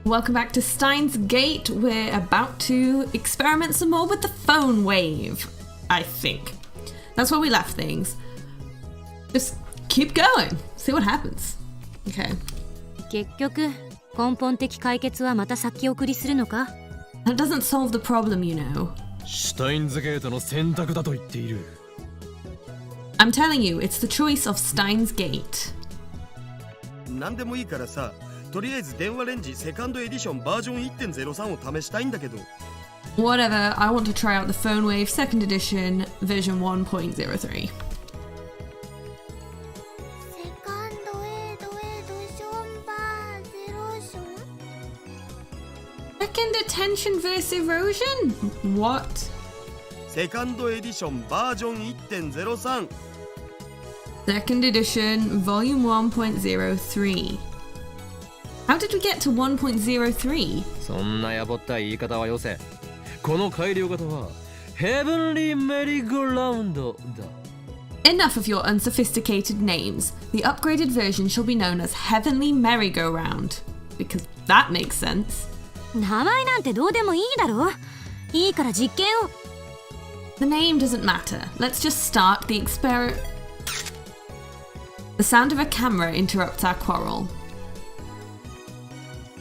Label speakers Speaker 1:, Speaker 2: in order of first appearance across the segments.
Speaker 1: Welcome back to Steins Gate. We're about to experiment some more with the phone wave, I think. That's where we left things. Just keep going. See what happens. Okay.
Speaker 2: 結局、根本的解決はまた先送りするのか?
Speaker 1: That doesn't solve the problem, you know.
Speaker 3: シュタインズゲートの選択だと言っている。
Speaker 1: I'm telling you, it's the choice of Steins Gate.
Speaker 4: 何でもいいからさ、とりあえず電話レンジセカンドエディションバージョン 1.03 を試したいんだけど。
Speaker 1: Whatever, I want to try out the phone wave second edition version 1.03. Second attention versus erosion? What?
Speaker 4: セカンドエディションバージョン 1.03
Speaker 1: Second edition volume 1.03. How did we get to 1.03?
Speaker 3: そんなやぼったい言い方はよせ。この改良型はヘブンリーメリーゴーラウンドだ。
Speaker 1: Enough of your unsophisticated names. The upgraded version shall be known as Heavenly Merry-Go-Round. Because that makes sense.
Speaker 2: 名前なんてどうでもいいだろ。いいから実験を。
Speaker 1: The name doesn't matter. Let's just start the experiment. The sound of a camera interrupts our quarrel.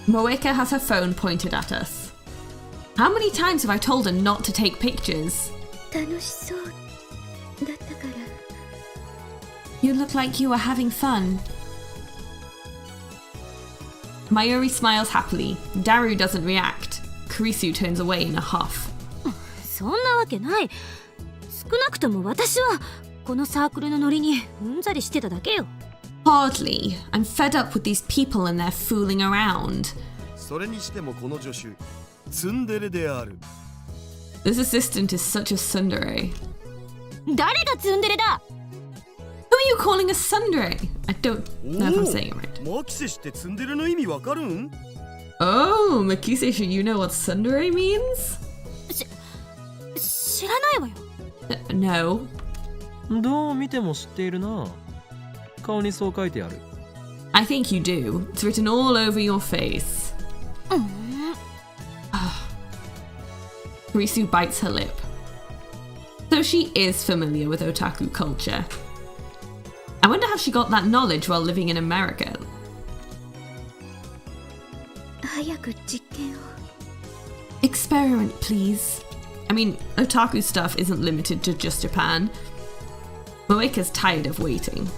Speaker 1: Moeka has her phone pointed at us. How many times have I told her not to take pictures?
Speaker 2: 楽しそうだったから。
Speaker 1: You look like you were having fun. Mayuri smiles happily. Daru doesn't react. Kurisu turns away in a huff.
Speaker 2: そんなわけない。少なくとも私はこのサークルのノリにうんざりしてただけよ。
Speaker 1: Hardly. I'm fed up with these people and their fooling around.
Speaker 4: それにしてもこの助手、ツンデレである。
Speaker 1: This assistant is such a tsundere.
Speaker 2: 誰がツンデレだ?
Speaker 1: Who are you calling a tsundere? I don't know if I'm saying it right.
Speaker 4: マキセ氏ってツンデレの意味わかるん?
Speaker 1: Oh, Makiseshi, you know what tsundere means?
Speaker 2: 知らないわよ。
Speaker 1: No.
Speaker 3: どう見ても知っているな。顔にそう書いてある。
Speaker 1: I think you do. It's written all over your face. Kurisu bites her lip. So she is familiar with otaku culture. I wonder how she got that knowledge while living in America.
Speaker 2: 早く実験を。
Speaker 1: Experiment, please. I mean, otaku stuff isn't limited to just Japan. Moeka's tired of waiting.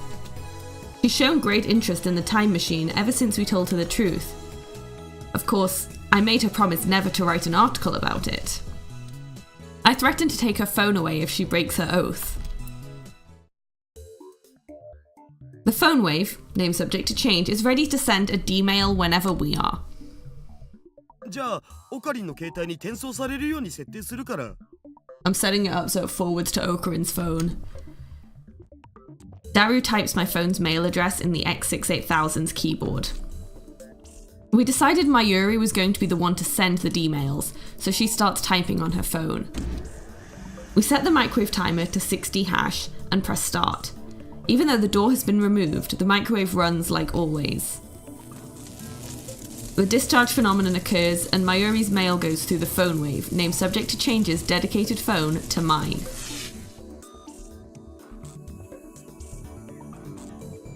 Speaker 1: She's shown great interest in the time machine ever since we told her the truth. Of course, I made her promise never to write an article about it. I threatened to take her phone away if she breaks her oath. The phone wave, name subject to change, is ready to send a D-mail whenever we are.
Speaker 4: じゃあ、オカリンの携帯に転送されるように設定するから。
Speaker 1: I'm setting it up so it forwards to Okarin's phone. Daru types my phone's mail address in the X68000's keyboard. We decided Mayuri was going to be the one to send the D-mails, so she starts typing on her phone. We set the microwave timer to 60 hash and press start. Even though the door has been removed, the microwave runs like always. The discharge phenomenon occurs and Mayuri's mail goes through the phone wave, name subject to changes dedicated phone to mine.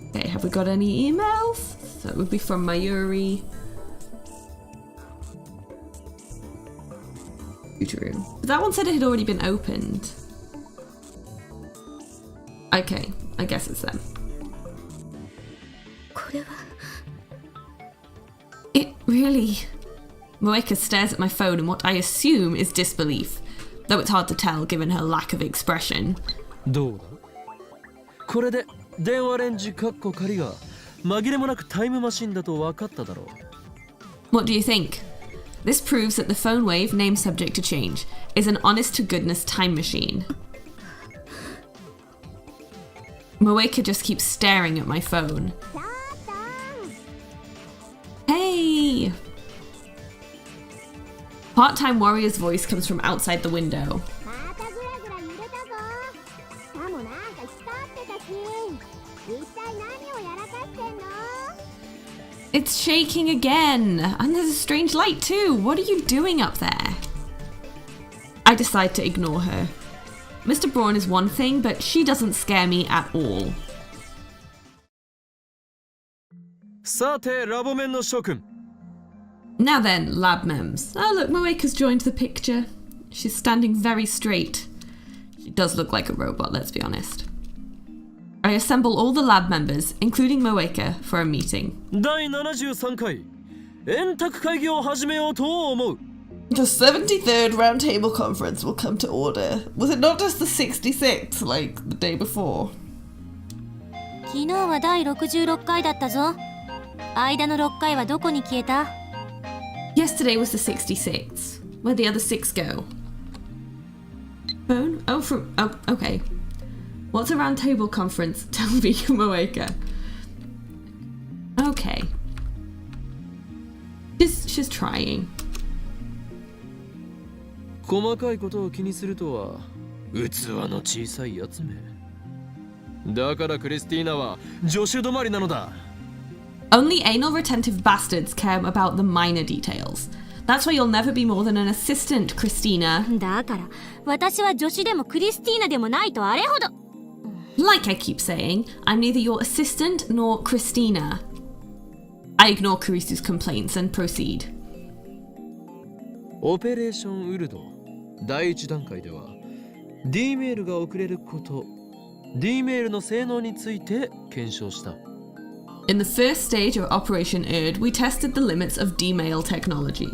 Speaker 1: Okay, have we got any emails? So it would be from Mayuri. Room. But that one said it had already been opened. Okay, I guess it's them. It really... Moeka stares at my phone in what I assume is disbelief, though it's hard to tell given her lack of expression.
Speaker 3: どうだ? これで電話レンジカッコ仮が紛れもなくタイムマシンだと分かっただろう。
Speaker 1: What do you think? This proves that the phone wave, name subject to change, is an honest-to-goodness time machine. Moeka just keeps staring at my phone. Hey! Part-time warrior's voice comes from outside the window. It's It's shaking again. And there's a strange light too. What are you doing up there? I decide to ignore her. Mr. Braun is one thing, but she doesn't scare me at all.
Speaker 3: さてラボメンの諸君
Speaker 1: Now then, lab mems. Oh look, Moeka's joined the picture. She's standing very straight. She does look like a robot, let's be honest. I assemble all the lab members, including Moeka, for a meeting.
Speaker 3: 第73回円卓会議を始めようと思う
Speaker 1: The 73rd Roundtable Conference will come to order. Was it not just the 66th, like the day before?
Speaker 2: 昨日は第66回だったぞ。間の6回はどこに消えた？
Speaker 1: Yesterday was the 66th. Where'd the other 6 go? Phone? Oh, okay. What's a roundtable conference? Tell me, Moeka. Okay. She's trying.
Speaker 3: 細かいことを気にするとは器の小さいやつめだからクリスティーナは助手止まりなのだ
Speaker 1: Only anal retentive bastards care about the minor details. That's why you'll never be more than an assistant, Christina.
Speaker 2: だから私は助手でもクリスティーナでもないとあれほど。
Speaker 1: Like I keep saying, I'm neither your assistant nor Christina. I ignore Carisu's complaints and proceed.
Speaker 3: オペレーションウルド第一段階では D メールが送れること D メールの性能について検証した
Speaker 1: In the first stage of Operation Erd, we tested the limits of D-mail technology.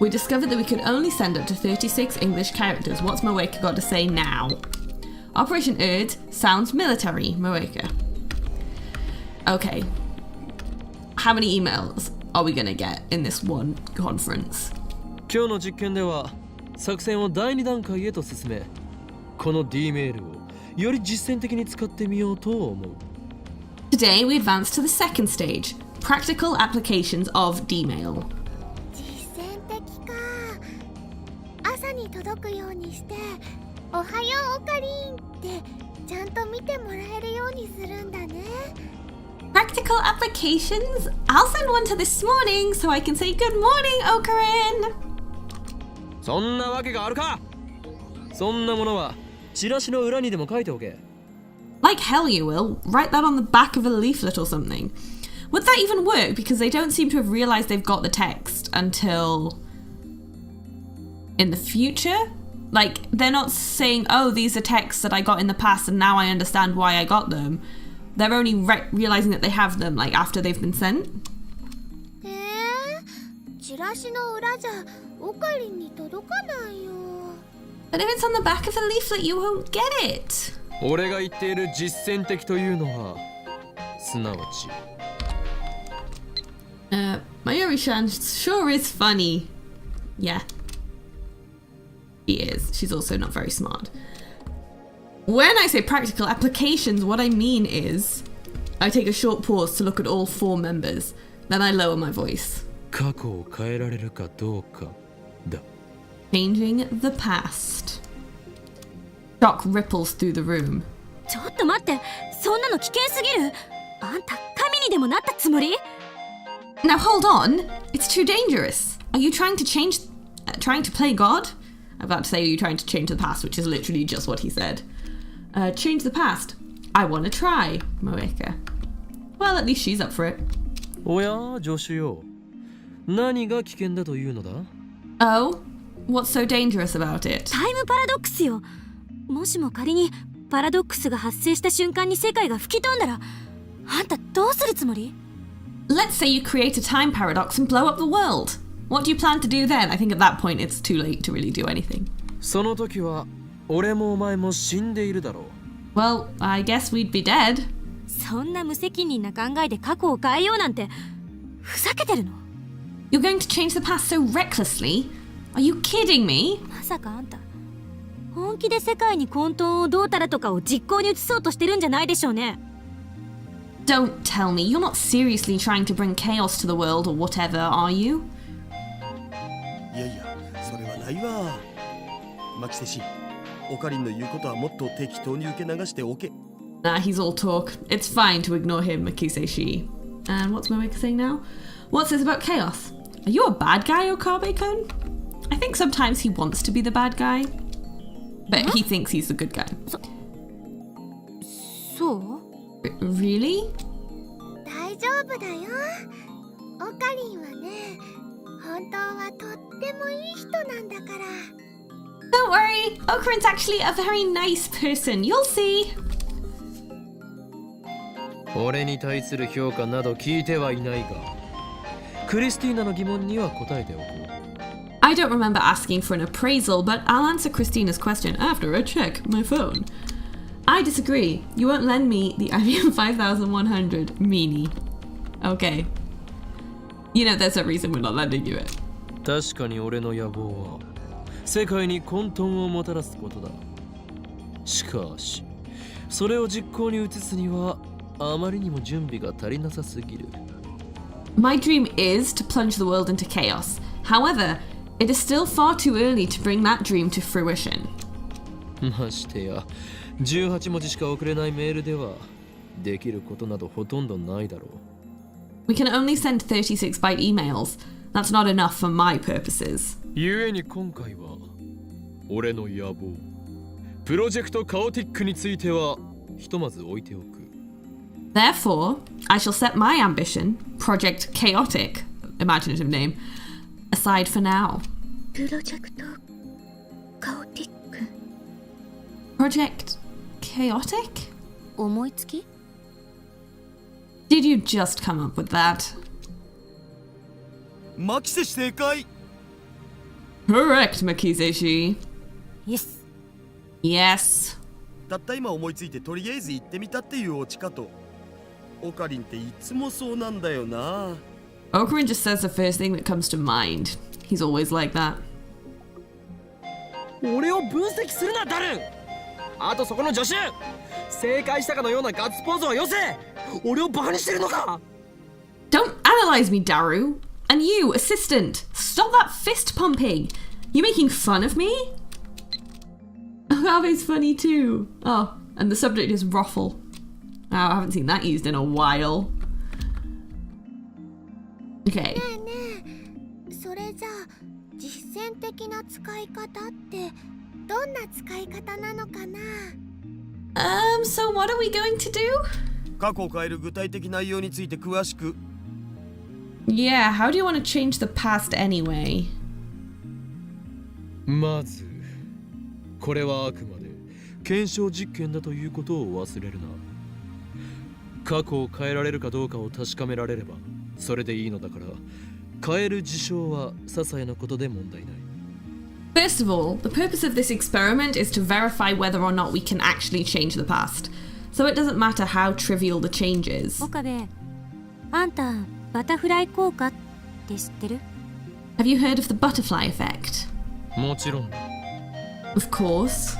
Speaker 1: We discovered that we could only send up to 36 English characters. What's Moeka got to say now? Operation Erd sounds military, Moeka. Okay. How many emails are we gonna get in this one conference?
Speaker 3: 今日の実験では作戦を第2段階へと進めこの D メールをより実践的に使ってみようと思う
Speaker 1: Today we advance to the second stage, practical applications of D-mail.
Speaker 5: 実践的か朝に届くようにしておはようオカリンってちゃんと見てもらえるようにするんだね
Speaker 1: Practical applications? I'll send one to this morning so I can say good morning, Okarin!
Speaker 3: そんなわけがあるかそんなものはチラシの裏にでも書いておけ
Speaker 1: Like hell you will. Write that on the back of a leaflet or something. Would that even work? Because they don't seem to have realised they've got the text until... in the future? Like, they're not saying, oh, these are texts that I got in the past and now I understand why I got them. They're only realising that they have them, like, after they've been sent.
Speaker 5: チラシの裏じゃオカリンに届かないよ
Speaker 1: But if it's on the back of the leaflet, you won't get it.
Speaker 3: 俺が言っている実践的というのはすなわち
Speaker 1: Mayuri-chan sure is funny. Yeah. She is. She's also not very smart. When I say practical applications, what I mean is I take a short pause to look at all 4 members. Then I lower my voice.
Speaker 3: 過去を変えられるかどうかだ
Speaker 1: Changing the past. Shock ripples through the room.
Speaker 2: ちょっと待って、そんなの危険すぎる。あんた神にでもなったつもり？
Speaker 1: Now hold on. It's too dangerous. Are you trying to trying to play God? I'm about to say, are you trying to change the past, which is literally just what he said. Change the past. I want to try, Moeka. Well, at least she's up for it.
Speaker 3: おや助手よ何が危険だというのだ
Speaker 1: Oh? What's so dangerous about it?
Speaker 2: タイムパラドックスよ。もしも仮にパラドックスが発生した瞬間に世界が吹き飛んだら、あんたどうするつもり？
Speaker 1: Let's say you create a time paradox and blow up the world. What do you plan to do then? I think at that point it's too late to really do anything.
Speaker 3: その時は俺もお前も死んでいるだろう
Speaker 1: Well, I guess we'd be dead.
Speaker 2: そんな無責任な考えで過去を変えようなんてふざけてるの？
Speaker 1: You're going to change the past so recklessly? Are you kidding me?
Speaker 2: まさかあんた本気で世界に混沌をどうたらとかを実行に移そうとしてるんじゃないでしょうね。
Speaker 1: Don't tell me you're not seriously trying to bring chaos to the world or whatever, are you?
Speaker 4: いやいやそれはないわマキセシオカリンの言うことはもっと適当に受け流しておけ
Speaker 1: Nah, he's all talk. It's fine to ignore him, Makise Shi. And what's Moeka saying now? What's this about chaos? Are you a bad guy, Okabe-kun? I think sometimes he wants to be the bad guy, but he thinks he's the good guy.
Speaker 2: そう
Speaker 1: Really?
Speaker 5: 大丈夫だよ。オカリンはね、本当はとってもいい人なんだから。
Speaker 1: Don't worry, Okarin's actually a very nice person. You'll see.
Speaker 3: 俺に対する評価など聞いてはいないが、クリスティーナの疑問には答えておく。
Speaker 1: I don't remember asking for an appraisal, but I'll answer Christina's question after I check my phone. I disagree. You won't lend me the IBM 5100 Mini. Okay. You know there's a reason we're not lending you it.
Speaker 3: 確かに俺の野望は世界に混沌をもたらすことだ。しかし、それを実行に移すにはあまりにも準備が足りなさすぎる。
Speaker 1: My dream is to plunge the world into chaos. However, it is still far too early to bring that dream to fruition.
Speaker 3: ましてや、18文字しか送れないメールではできることなどほとんどないだろう。
Speaker 1: We can only send 36-byte emails. That's not enough for my purposes.
Speaker 3: 故に今回は俺の野望、プロジェクトカオティックについてはひとまず置いておく。
Speaker 1: Therefore, I shall set my ambition, Project Chaotic, imaginative name, aside for now.
Speaker 2: プロジェクトカオティック
Speaker 1: Project Chaotic?
Speaker 2: 思いつき
Speaker 1: Did you just come up with that?
Speaker 4: マキセ氏正解。
Speaker 1: Correct, Makiseshi.
Speaker 2: イエス
Speaker 1: Yes.
Speaker 4: たった今思いついてとりあえず行ってみたっていうオチかと。オカリンっていつもそうなんだよな。
Speaker 1: Okarin just says the first thing that comes to mind. He's always like that.
Speaker 3: 俺を分析するな、ダルン。あとそこの助手、正解したかのようなガッツポーズはよせ。俺をバカにしてるのか。
Speaker 1: Don't analyze me, Daru. And you, assistant, stop that fist pumping. You making fun of me? Agave's funny too. Oh, and the subject is ruffle. Oh, I haven't seen that used in a while. Okay.
Speaker 5: ねえねえ、それじゃあ実践的な使い方ってどんな使い方なのかな。
Speaker 1: So what are we going to do?
Speaker 4: 過去を変える具体的内容について詳しく。
Speaker 1: Yeah, how do you want to change the past anyway?
Speaker 3: まず、これはあくまで検証実験だということを忘れるな。過去を変えられるかどうかを確かめられればそれでいいのだから、変える事象は些細なことで問題ない。
Speaker 1: First of all, the purpose of this experiment is to verify whether or not we can actually change the past. So it doesn't matter how trivial the change is.
Speaker 2: 岡部、あんたバタフライ効果って知ってる？
Speaker 1: Have you heard of the butterfly effect?
Speaker 3: もちろんだ。
Speaker 1: Of course.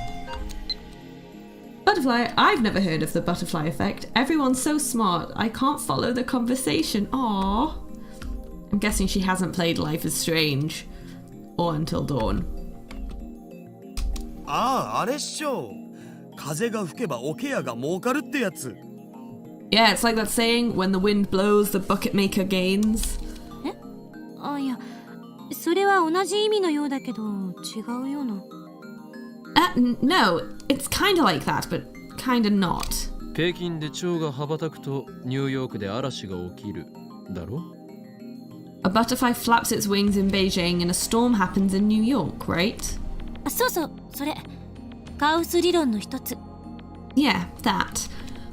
Speaker 1: Butterfly, I've never heard of the butterfly effect. Everyone's so smart, I can't follow the conversation. Aww. I'm guessing she hasn't played Life is Strange. Or Until Dawn.
Speaker 4: ああ、あれっしょ。風が吹けば桶屋が儲かるってやつ。
Speaker 1: Yeah, it's like that saying, when the wind blows, the bucket maker gains.
Speaker 2: え？あ、いや、それは同じ意味のようだけど違うような。
Speaker 1: No, it's kinda like that, but kinda not.
Speaker 3: 北京で蝶が羽ばたくとニューヨークで嵐が起きるだろ。
Speaker 1: A butterfly flaps its wings in Beijing and a storm happens in New York, right?
Speaker 2: あ、そうそう、それカオス理論の一つ。
Speaker 1: Yeah, that.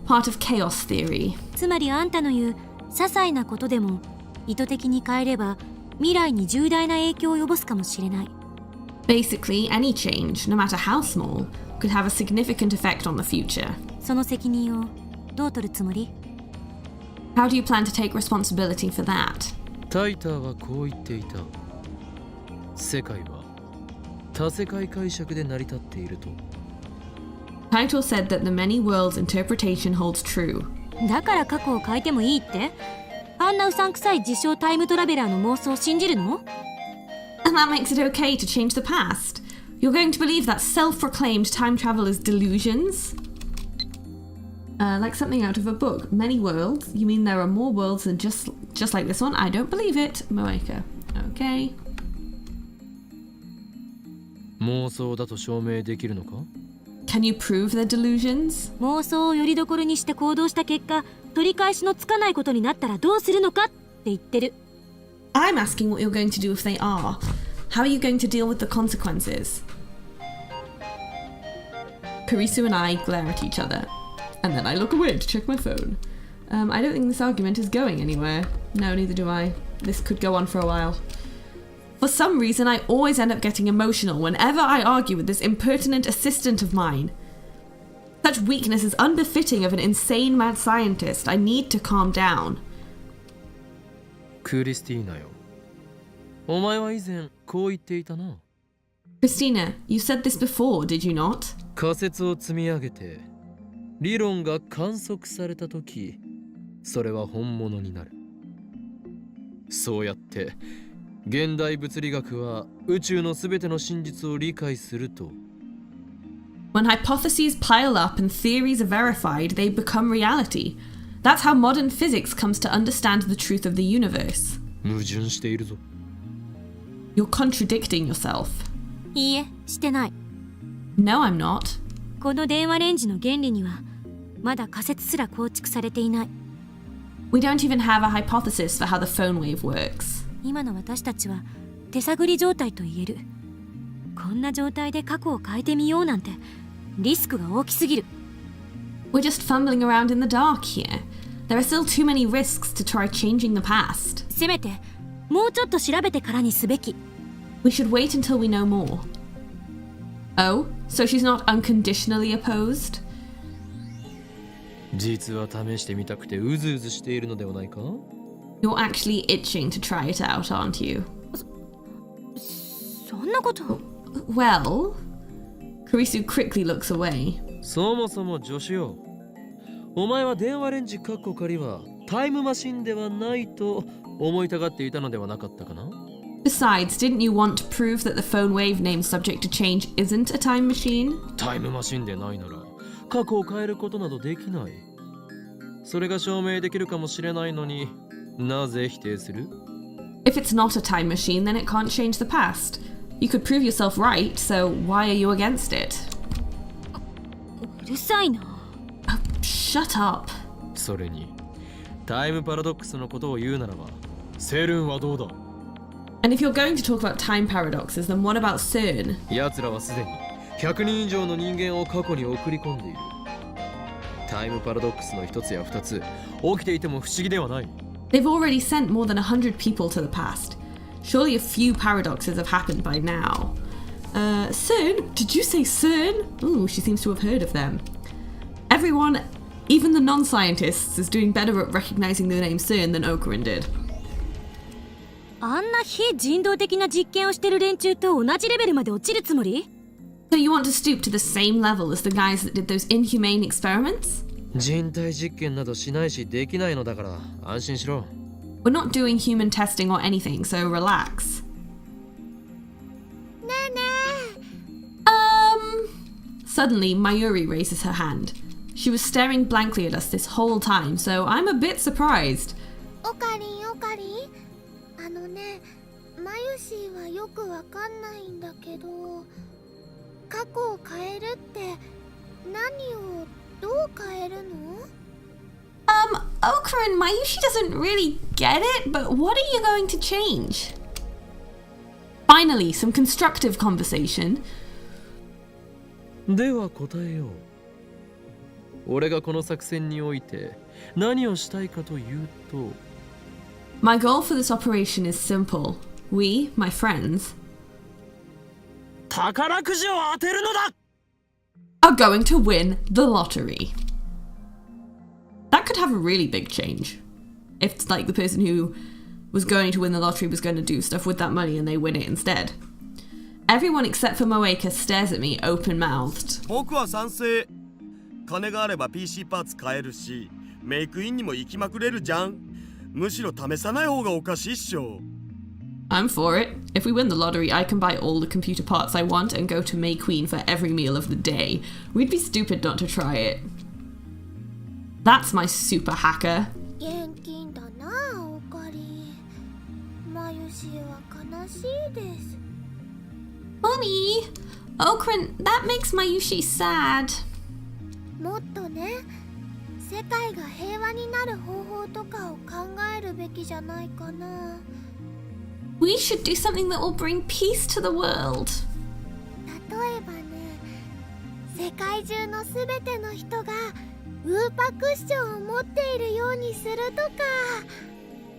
Speaker 1: Part of chaos theory.
Speaker 2: つまりあんたの言う些細なことでも意図的に変えれば未来に重大な影響を及ぼすかもしれない。
Speaker 1: Basically, any change, no matter how small, could have a significant effect on the future.
Speaker 2: その責任をどう取るつもり？
Speaker 1: How do you plan to take responsibility for that?
Speaker 3: タイターはこう言っていた。世界は多世界解釈で成り立っていると。
Speaker 1: Taito said that the many worlds interpretation holds true.
Speaker 2: だから過去を変えてもいいって？あんなうさんくさい自称タイムトラベラーの妄想を信じるの？
Speaker 1: And that makes it okay to change the past. You're going to believe that self-proclaimed time travelers' delusions? Like something out of a book. Many worlds? You mean there are more worlds than just like this one? I don't believe it. Moeka. Okay.
Speaker 3: 妄想だと証明できるのか？
Speaker 1: Can you prove their delusions?
Speaker 2: 妄想をよりどころにして行動した結果、取り返しのつかないことになったらどうするのかって言ってる。
Speaker 1: I'm asking what you're going to do if they are. How are you going to deal with the consequences? Karisu and I glare at each other. And then I look away to check my phone. I don't think this argument is going anywhere. No, neither do I. This could go on for a while. For some reason, I always end up getting emotional whenever I argue with this impertinent assistant of mine. Such weakness is unbefitting of an insane mad scientist. I need to calm down.
Speaker 3: クリスティーナよ。お前は以前こう言っていたな。
Speaker 1: Christina, you said this before, did you not?
Speaker 3: 仮説を積み上げて理論が観測されたとき、それは本物になる。そうやって現代物理学は宇宙のすべての真実を理解すると。
Speaker 1: When hypotheses pile up and theories are verified, they become reality. That's how modern physics comes to understand the truth of the universe.
Speaker 3: 矛盾しているぞ。
Speaker 1: You're contradicting yourself.
Speaker 2: いいえ、してない。
Speaker 1: No, I'm not.
Speaker 2: この電話レンジの原理にはまだ仮説すら構築されていない。
Speaker 1: We don't even have a hypothesis for how the phone wave works.
Speaker 2: 今の私たちは手探り状態と言える。こんな状態で過去を変えてみようなんてリスクが大きすぎる。
Speaker 1: We're just fumbling around in the dark here. There are still too many risks to try changing the past.
Speaker 2: せめてもうちょっと調べてからにすべき。
Speaker 1: We should wait until we know more. Oh, so she's not unconditionally opposed?
Speaker 3: 実は試してみたくてうずうずしているのではないか？
Speaker 1: You're actually itching to try it out, aren't you?
Speaker 2: そんなこと。
Speaker 1: Well, Karisu quickly looks away.
Speaker 3: そもそも助手よ。お前は電話レンジカッコ仮はタイムマシンではないと思いたがっていたのではなかったかな？
Speaker 1: Besides, didn't you want to prove that the phone wave name subject to change isn't a time machine?
Speaker 3: タイムマシンでないなら過去を変えることなどできない。それが証明できるかもしれないのになぜ否定する？
Speaker 1: If it's not a time machine, then it can't change the past. You could prove yourself right, so why are you against it?
Speaker 2: うるさいな。
Speaker 1: Oh, shut up.
Speaker 3: それにタイムパラドックスのことを言うならばセルンはどうだ？
Speaker 1: And if you're going to talk about time paradoxes, then what about CERN?
Speaker 3: 奴らはすでに100人以上の人間を過去に送り込んでいる。タイムパラドックスの一つや二つ起きていても不思議ではない。
Speaker 1: They've already sent more than 100 people to the past. Surely a few paradoxes have happened by now. CERN? Did you say CERN? Ooh, she seems to have heard of them. Everyone, even the non-scientists, is doing better at recognizing the name CERN than Okarin did.
Speaker 2: あんな非人道的な実験をしてる連中と同じレベルまで落ちるつもり？
Speaker 1: So you want to stoop to the same level as the guys that did those inhumane experiments?
Speaker 3: 人体実験などしないしできないのだから安心しろ。
Speaker 1: We're not doing human testing or anything, so relax.
Speaker 5: ねえね
Speaker 1: Suddenly, Mayuri raises her hand. She was staring blankly at us this whole time, so I'm a bit surprised.
Speaker 5: え、オカリンオカリン、あのね、マユシーはよくわかんないんだけど、過去を変えるって何をどう変えるの？
Speaker 1: Okarin, Mayushi doesn't really get it, but what are you going to change? Finally, some constructive conversation.
Speaker 3: では答えよう。俺がこの作戦において何をしたいかというと、
Speaker 1: My goal for this operation is simple. We, my friends,
Speaker 3: 宝くじを当てるのだ!
Speaker 1: are going to win the lottery. That could have a really big change. If, like, the person who was going to win the lottery was going to do stuff with that money and they win it instead. Everyone except for Moeka stares at me open-mouthed.
Speaker 4: 僕は賛成。金があれば PC パーツ買えるし、メイクインにも行きまくれるじゃん。むしろ試さない方がおかしいっしょ。
Speaker 1: I'm for it. If we win the lottery, I can buy all the computer parts I want and go to May Queen for every meal of the day. We'd be stupid not to try it. That's my super hacker.
Speaker 5: 現金だなオカリン。マユシは悲しいです。
Speaker 1: Mommy! Okarin, that makes Mayushi sad.
Speaker 5: もっとね、世界が平和になる方法とかを考えるべきじゃないかな。
Speaker 1: We should do something that will bring peace to the world.
Speaker 5: 例えばね、世界中のすべての人がウーパクッションを持っているようにするとか。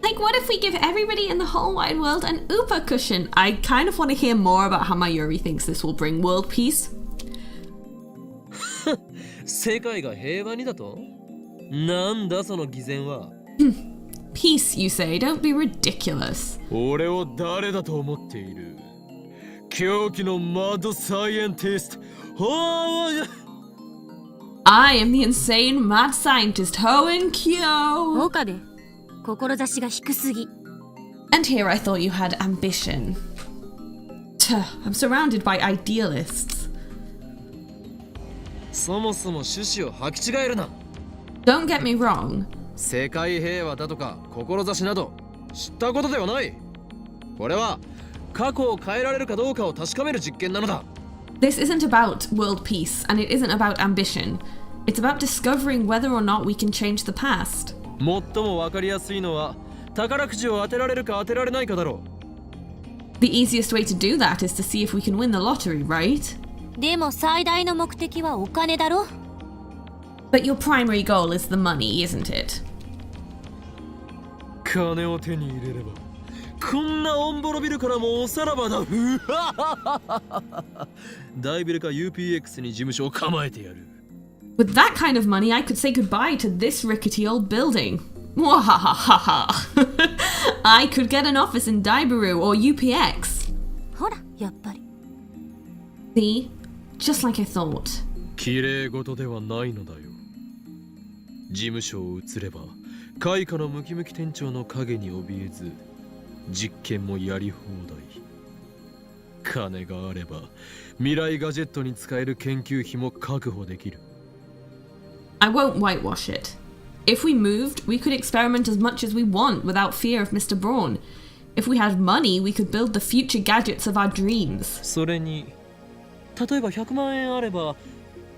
Speaker 1: Like, what if we give everybody in the whole wide world an Upa cushion? I kind of want to hear more about how Mayuri thinks this will bring world peace.
Speaker 3: 世界が平和にだと？なんだその偽善は。
Speaker 1: Peace, you say? Don't be ridiculous.
Speaker 3: 俺を誰だと思っている？狂気のマッドサイエンティスト。
Speaker 1: I am the insane mad scientist Hoen Kyo.
Speaker 2: 岡で志が低すぎ。
Speaker 1: And here I thought you had ambition. Tuh, I'm surrounded by idealists.
Speaker 3: そもそも趣旨を履き違えるな。
Speaker 1: Don't get me wrong.
Speaker 3: 世界平和だとか志など知ったことではない。これは過去を変えられるかどうかを確かめる実験なのだ。
Speaker 1: This isn't about world peace, and it isn't about ambition. It's about discovering whether or not we can change the past.
Speaker 3: 最もわかりやすいのは宝くじを当てられるか当てられないかだろう。
Speaker 1: The easiest way to do that is to see if we can win the lottery, right?
Speaker 2: でも最大の目的はお金だろ。
Speaker 1: But your primary goal is the money, isn't it?
Speaker 3: 金を手に入れればこんなオンボロビルからもおさらばだ。大ビルか UPX に事務所を構えてやる。
Speaker 1: With that kind of money, I could say goodbye to this rickety old building. Mwahahaha. I could get an office in Daibaru or UPX.
Speaker 2: ほらやっぱり。
Speaker 1: See? Just like I thought.
Speaker 3: 綺麗事ではないのだよ。事務所を移れば開花のムキムキ店長の影に怯えず実験もやり放題。金があれば未来ガジェットに使える研究費も確保できる。
Speaker 1: I won't whitewash it. If we moved, we could experiment as much as we want without fear of Mr. Braun. If we had money, we could build the future gadgets of our dreams.
Speaker 3: それに例えば100万円あれば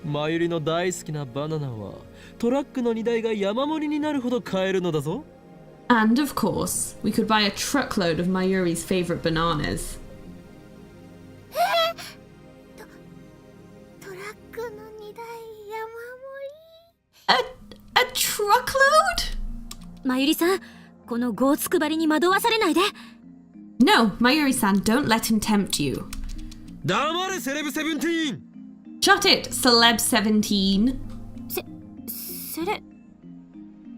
Speaker 3: マユリの大好きなバナナはトラックの荷台が山盛りになるほど買えるのだぞ。
Speaker 1: And of course, we could buy a truckload of Mayuri's favorite bananas.
Speaker 5: トラックの荷台山
Speaker 1: A truckload?
Speaker 2: まゆりさん、このゴーツくばりに惑わされないで。
Speaker 1: No, Mayuri-san, don't let him tempt you.
Speaker 3: 黙れセレブセブンティーン。
Speaker 1: Shut it, Celeb 17.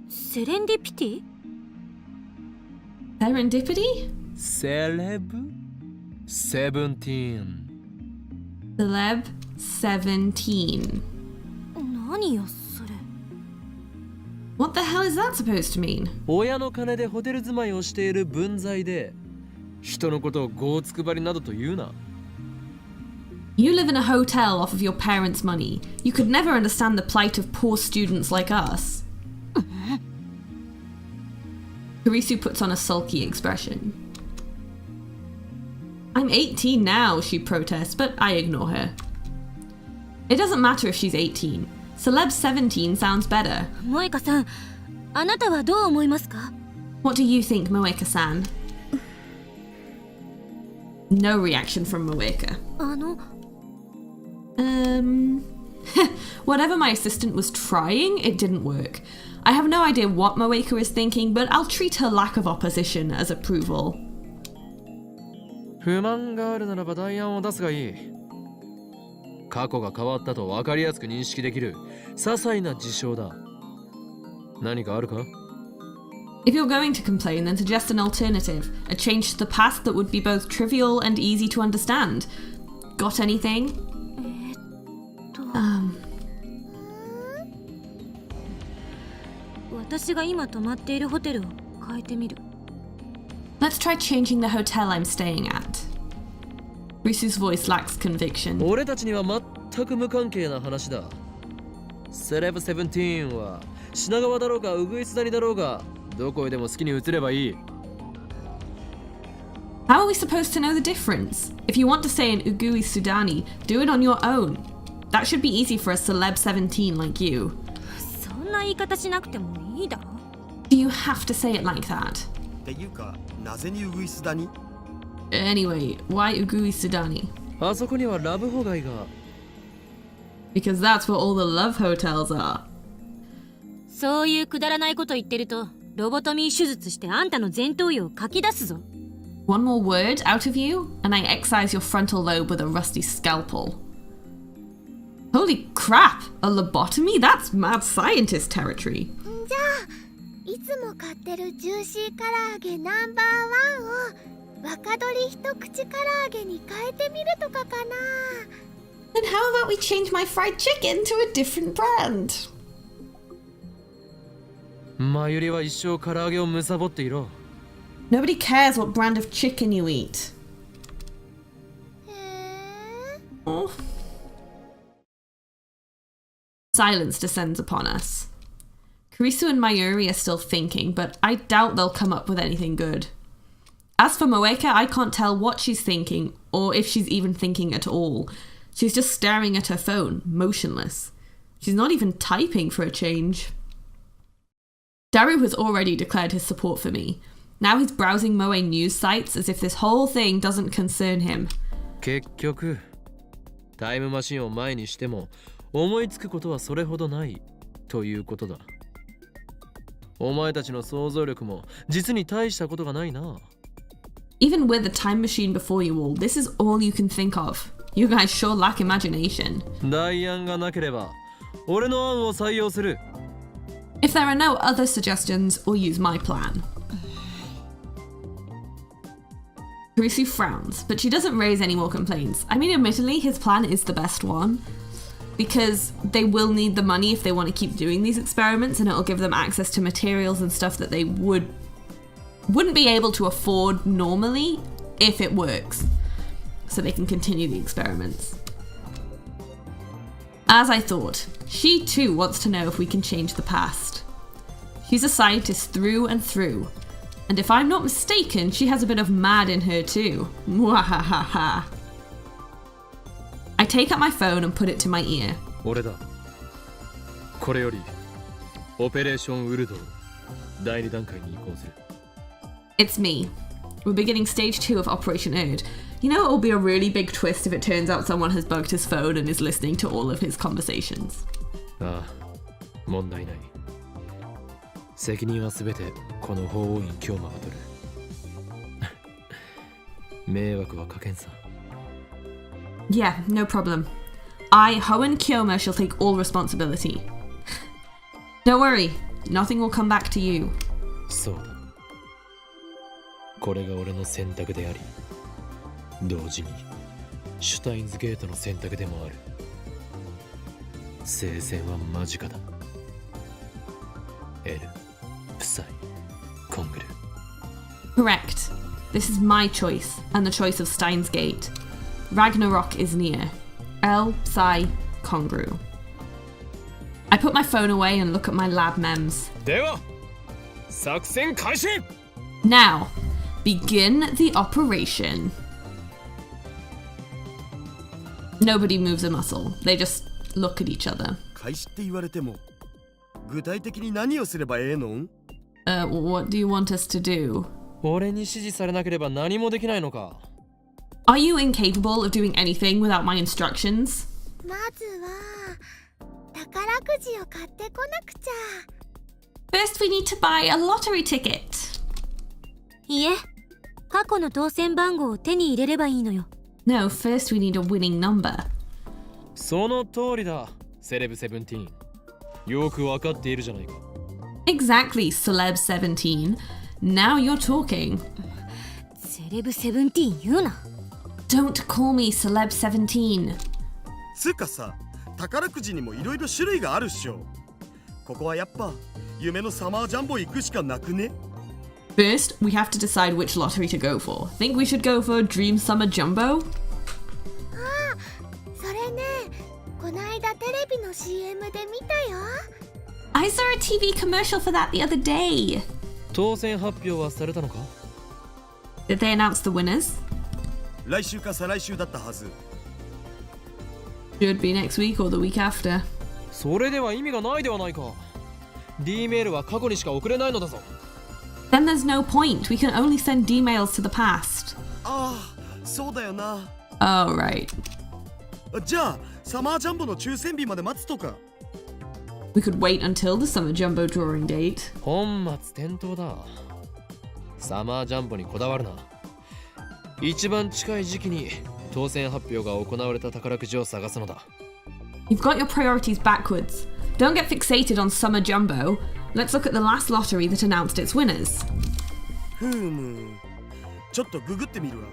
Speaker 2: セレンディピティ？
Speaker 1: Serendipity?
Speaker 3: セレブセブンティーン。
Speaker 1: Celeb 17.
Speaker 2: 何よそれ。
Speaker 1: What the hell is that supposed to mean?
Speaker 3: 親の金でホテル住まいをしている分際で人のことをゴーツくばりなどと言うな。
Speaker 1: You live in a hotel off of your parents' money. You could never understand the plight of poor students like us. Kurisu puts on a sulky expression. I'm 18 now, she protests, but I ignore her. It doesn't matter if she's 18. Celeb 17 sounds better.
Speaker 2: 萌香さん、あなたはどう思いますか？
Speaker 1: What do you think, Moeka-san? No reaction from Moeka. Whatever my assistant was trying, it didn't work. I have no idea what Moeka is thinking, but I'll treat her lack of opposition as approval.
Speaker 3: 不満があるならば代案を出すがいい。過去が変わったと分かりやすく認識できる些細な事象だ。何かあるか？
Speaker 1: If you're going to complain, then suggest an alternative, a change to the past that would be both trivial and easy to understand. Got anything?
Speaker 2: 私が今泊まっているホテルを変えてみる。
Speaker 1: Let's try changing the hotel I'm staying at. Risu's voice lacks conviction.
Speaker 3: 俺たちには全く無関係な話だ。セレブ17は品川だろうがウグイス谷だろうがどこへでも好きに移ればいい。
Speaker 1: How are we supposed to know the difference? If you want to say an Ugui Sudani, do it on your own. That should be easy for a celeb 17 like you.
Speaker 2: そんな言い方しなくてもいいだろ。
Speaker 1: Do you have to say it like that?
Speaker 4: っていうかなぜにウグイスだに？
Speaker 1: Anyway, why Ugui Sudani?
Speaker 3: あそこにはラブホ街が。
Speaker 1: Because that's where all the love hotels are.
Speaker 2: そういうくだらないこと言ってるとロボトミー手術してあんたの前頭葉をかき出すぞ。
Speaker 1: One more word out of you, and I excise your frontal lobe with a rusty scalpel. Holy crap! A lobotomy? That's mad scientist territory.
Speaker 5: じゃあいつも買ってるジューシー唐揚げナンバー1を若鶏一口唐揚げに変えてみるとかかな。
Speaker 1: Then how about we change my fried chicken to a different brand?
Speaker 3: 前よりは一生唐揚げをむさぼっていろ。
Speaker 1: Nobody cares what brand of chicken you eat.
Speaker 5: へえ。
Speaker 1: Oh. Silence descends upon us. Karisu and Mayuri are still thinking, but I doubt they'll come up with anything good. As for Moeka, I can't tell what she's thinking, or if she's even thinking at all. She's just staring at her phone, motionless. She's not even typing for a change. Daru has already declared his support for me. Now he's browsing Moe news sites as if this whole thing doesn't concern him.
Speaker 3: 結局タイムマシンを前にしても思いつくことはそれほどないということだ。お前たちの想像力も実に大したことがないな。
Speaker 1: Even with a time machine before you all, this is all you can think of. You guys sure lack imagination.
Speaker 3: 代案がなければ俺の案を採用する。
Speaker 1: If there are no other suggestions, we'll use my plan. Karisu frowns, but she doesn't raise any more complaints. I mean, admittedly, his plan is the best one, because they will need the money if they want to keep doing these experiments, and it'll give them access to materials and stuff that they wouldn't be able to afford normally if it works, so they can continue the experiments. As I thought, she too wants to know if we can change the past. She's a scientist through and through, and if I'm not mistaken, she has a bit of mad in her too. Mwahaha. I take out my phone and put it to my ear.
Speaker 3: 俺だ。これよりオペレーションウルド第2段階に移行する。
Speaker 1: It's me. We're beginning stage 2 of Operation Erd. You know, it'll be a really big twist if it turns out someone has bugged his phone and is listening to all of his conversations.
Speaker 3: ああ、問題ない。責任はすべてこの法王院京馬が取る。迷惑はかけんさ。
Speaker 1: Yeah, no problem. I, Hoenn Kyoma, shall take all responsibility. Don't worry, nothing will come back to you.
Speaker 3: そうだ。これが俺の選択であり、同時にシュタインズゲートの選択でもある。聖戦は間近だ。エル、プサイ、コングル。
Speaker 1: Correct. This is my choice, and the choice of Steins Gate. Ragnarok is near. El, Psi, Congru. I put my phone away and look at my lab mems.
Speaker 3: では、作戦開始!
Speaker 1: Now, begin the operation. Nobody moves a muscle. They just look at each other.
Speaker 4: 開始って言われても具体的に何をすればええの？
Speaker 1: What do you want us to do?
Speaker 3: 俺に指示されなければ何もできないのか。
Speaker 1: Are you incapable of doing anything without my instructions?
Speaker 5: まずは宝くじを買ってこなくちゃ。
Speaker 1: First, we need to buy a lottery ticket.
Speaker 2: いえ、過去の当選番号を手に入れればいいのよ。
Speaker 1: No, first we need a winning number.
Speaker 3: その通りだ、セレブ17。よくわかっているじゃないか。
Speaker 1: Exactly, Celeb 17. Now you're talking.
Speaker 2: セレブ17言うな。
Speaker 1: Don't call me Celeb 17.
Speaker 4: つうかさ、宝くじにもいろいろ種類があるっしょ。ここはやっぱ夢のサマージャンボ行くしかなくね？
Speaker 1: First, we have to decide which lottery to go for. Think we should go for Dream Summer Jumbo?
Speaker 5: それね、こないだテレビの CM で見たよ。
Speaker 1: I saw a TV commercial for that the other day.
Speaker 3: 当選発表はされたのか？
Speaker 1: Did they announce the winners?
Speaker 4: 来週か再来週だったはず。
Speaker 1: Should be next week or the week after.
Speaker 3: それでは意味がないではないか。D メールは過去にしか送れないのだぞ。
Speaker 1: Then there's no point. We can only send D mails to the past.
Speaker 4: ああ、そうだよな。
Speaker 1: Oh, right.
Speaker 4: じゃあサマージャンボの抽選日まで待つとか。
Speaker 1: We could wait until the summer jumbo drawing date.
Speaker 3: 本末転倒だ。サマージャンボにこだわるな。一番近い時期に当選発表が行われた宝くじを探すのだ。
Speaker 1: You've got your priorities backwards. Don't get fixated on summer jumbo. Let's look at the last lottery that announced its winners.
Speaker 4: ふむ。ちょっとググってみるわ。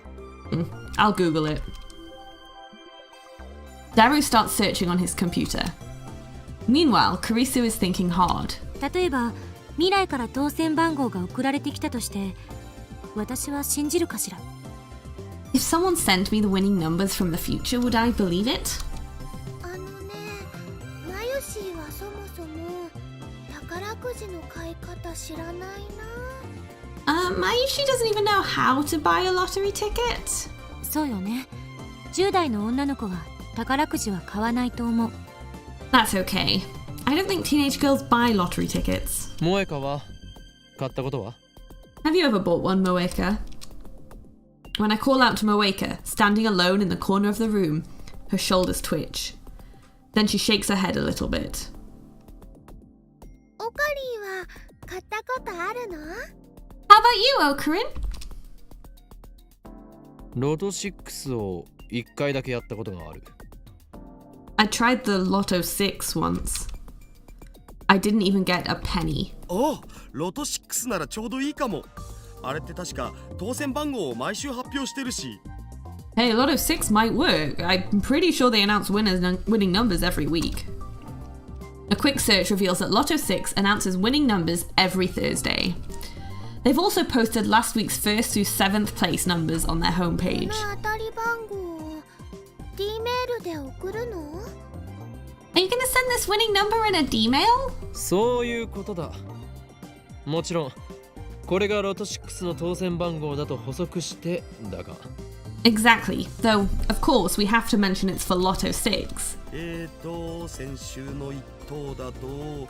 Speaker 1: I'll Google it. Daru starts searching on his computer. Meanwhile, Karisu is thinking hard.
Speaker 2: 例えば未来から当選番号が送られてきたとして私は信じるかしら。
Speaker 1: If someone sent me the winning numbers from the future, would I believe it?
Speaker 5: あのね、マユシーはそもそも宝くじの買い方知らないな。
Speaker 1: Mayushi doesn't even know how to buy a lottery ticket.
Speaker 2: そうよね。10代の女の子は宝くじは買わないと思う。
Speaker 1: That's okay. I don't think teenage girls buy lottery tickets.
Speaker 3: 萌香は買ったことは？
Speaker 1: Have you ever bought one, Moeka? When I call out to Moeka, standing alone in the corner of the room, her shoulders twitch. Then she shakes her head a little bit.
Speaker 5: オカリンは買ったことあるの？
Speaker 1: How about you, Okarin?
Speaker 3: ロト6を1回だけやったことがある。
Speaker 1: I tried the Lotto 6 once. I didn't even get a penny.
Speaker 4: お、ロト6ならちょうどいいかも。あれって確か当選番号を毎週発表してるし。
Speaker 1: Hey, Lotto 6 might work. I'm pretty sure they announce winning numbers every week. A quick search reveals that Lotto 6 announces winning numbers every Thursday. They've also posted last week's 1st through 7th place numbers on their
Speaker 5: こ
Speaker 1: homepage.
Speaker 5: の当たり番号を D メールで送るの？
Speaker 1: Are you going to send this winning number in a D mail?
Speaker 3: そういうことだ。もちろんこれがロト6の当選番号だと補足してだが。
Speaker 1: Exactly. Though, of course, we have to mention it's for Lotto 6.
Speaker 4: 先週の一等だと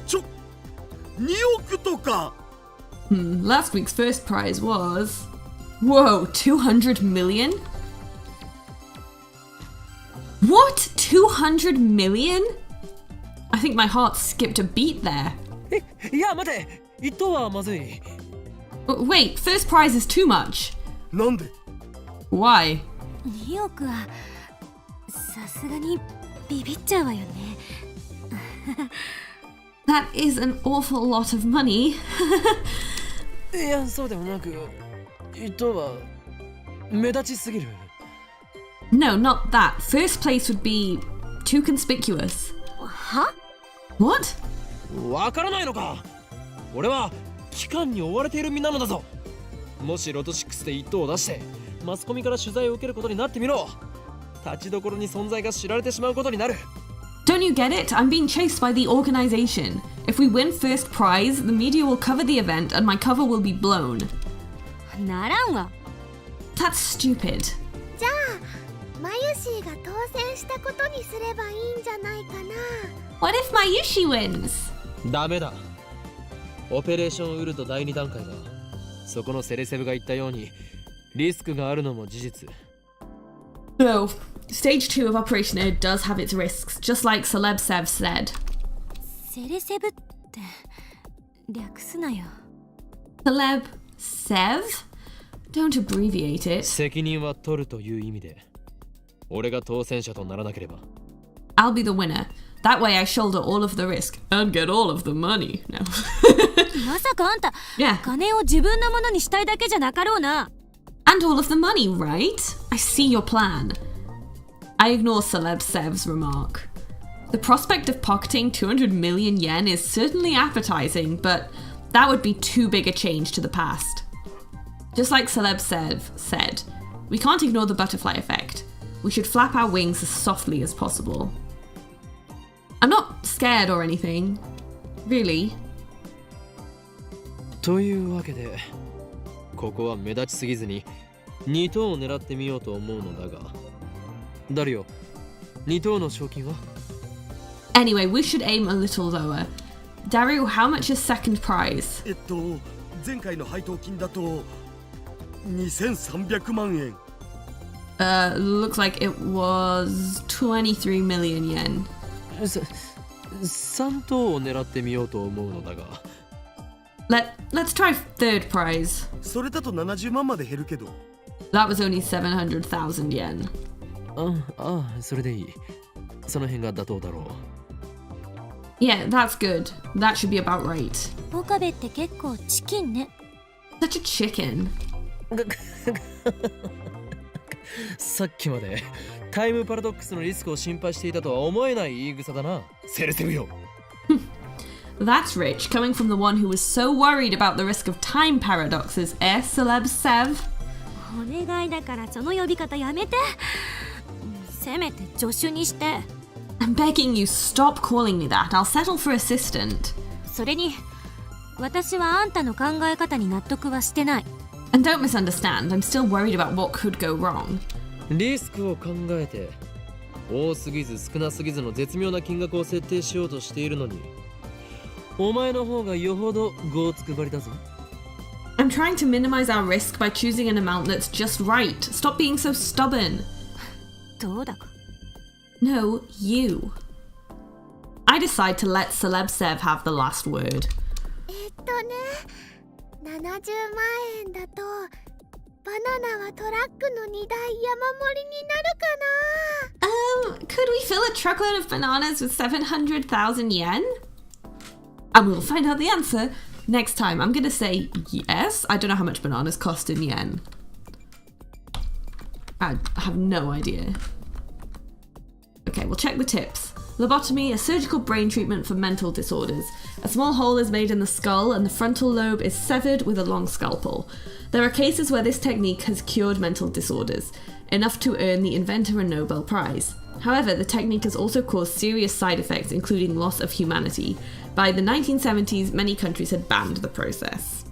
Speaker 4: 2億とか。
Speaker 1: Last week's first prize was... Whoa, 200 million? What? 200 million? I think my heart skipped a beat there.
Speaker 3: いや待て、一等はまずい。
Speaker 1: Wait, first prize is too much.
Speaker 4: なんで？
Speaker 1: Why?
Speaker 2: 2億はさすがにビビっちゃうわよね。
Speaker 1: That is an awful lot of money.
Speaker 3: いや、そうでもなく、一等は目立ちすぎる。
Speaker 1: No, not that. First place would be too conspicuous.
Speaker 2: は？
Speaker 1: What?
Speaker 3: わからないのか。俺は期間に追われている身なのだぞ。もしロト6で一等を出してマスコミから取材を受けることになってみろ。立ちどころに存在が知られてしまうことになる。
Speaker 1: Don't you get it? I'm being chased by the organization. If we win first prize, the media will cover the event and my cover will be blown.
Speaker 2: ならんわ。
Speaker 1: That's stupid.
Speaker 5: じゃあマユシーが当選したことにすればいいんじゃないかな。
Speaker 1: What if Mayushi wins?
Speaker 3: ダメだ。オペレーションウルト第2段階はそこのセレセブが言ったようにリスクがあるのも事実。
Speaker 1: No. Stage 2 of Operation Air does have its risks, just like Celeb Sev said.
Speaker 2: セレセブって略すなよ。
Speaker 1: Celeb Sev? Don't abbreviate it.
Speaker 3: 責任は取るという意味で俺が当選者とならなければ。
Speaker 1: I'll be the winner. That way I shoulder all of the risk and get all of the money. No.
Speaker 2: まさかあんた、
Speaker 1: Yeah.
Speaker 2: 金を自分のものにしたいだけじゃなかろうな。
Speaker 1: And all of the money, right? I see your plan. I ignore Celeb Sev's remark. The prospect of pocketing 200 million yen is certainly appetizing, but that would be too big a change to the past. Just like Celeb Sev said, we can't ignore the butterfly effect. We should flap our wings as softly as possible. I'm not scared or anything. Really.
Speaker 3: というわけで、ここは目立ちすぎずに2等を狙ってみようと思うのだが、ダリオ、2等の賞金は？
Speaker 1: Anyway, we should aim a little lower. Dario, how much is second prize?
Speaker 4: 前回の配当金だと2300万円。
Speaker 1: Looks like it was 23 million yen.
Speaker 3: 3等を狙ってみようと思うのだが。
Speaker 1: Let's try third prize.
Speaker 4: それだと70万まで減るけど。
Speaker 1: That was only 700,000 yen.
Speaker 3: それでいい。その辺が妥当だろう。
Speaker 1: Yeah, that's good. That should be about right.
Speaker 2: 岡部って結構チキンね。
Speaker 1: Such a chicken.
Speaker 3: さっきまでタイムパラドックスのリスクを心配していたとは思えない言い草だな、セルセウよ。
Speaker 1: That's rich, coming from the one who was so worried about the risk of time paradoxes, Celeb Sev?
Speaker 2: お願いだからその呼び方やめて。せめて助手にして。
Speaker 1: I'm begging you, stop calling me that. I'll settle for assistant.
Speaker 2: それに、私はあんたの考え方に納得はしてない。
Speaker 1: And don't misunderstand, I'm still worried about what could go wrong.
Speaker 3: リスクを考えて多すぎず少なすぎずの絶妙な金額を設定しようとしているのに、お前の方がよほどごつくばりだぞ。
Speaker 1: I'm trying to minimize our risk by choosing an amount that's just right. Stop being so stubborn.
Speaker 2: どうだか。
Speaker 1: No, you. I decide to let Celeb Sev have the last word.
Speaker 5: 70万円だとバナナはトラックの荷台山盛りになるかな。
Speaker 1: Could we fill a truckload of bananas with 700,000 yen? And we'll find out the answer next time. I'm gonna say yes. I don't know how much bananas cost in yen. I have no idea. Okay, we'll check the tips. Lobotomy, a surgical brain treatment for mental disorders. A small hole is made in the skull and the frontal lobe is severed with a long scalpel. There are cases where this technique has cured mental disorders, enough to earn the inventor a Nobel Prize. However, the technique has also caused serious side effects, including loss of humanity. By the 1970s, many countries had banned the process.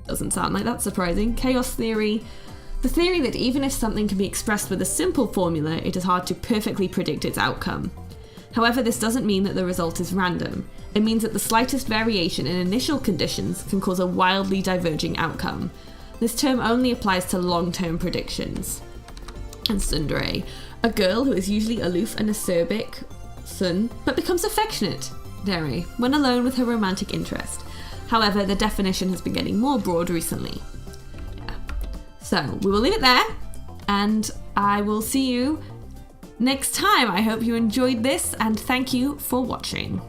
Speaker 1: Doesn't sound like that's surprising. Chaos theory. The theory that even if something can be expressed with a simple formula, it is hard to perfectly predict its outcome. However, this doesn't mean that the result is random. It means that the slightest variation in initial conditions can cause a wildly diverging outcome. This term only applies to long-term predictions. And tsundere, a girl who is usually aloof and acerbic, but becomes affectionate, dere, when alone with her romantic interest. However, the definition has been getting more broad recently. Yeah. So, we will leave it there, and I will see you next time. I hope you enjoyed this, and thank you for watching.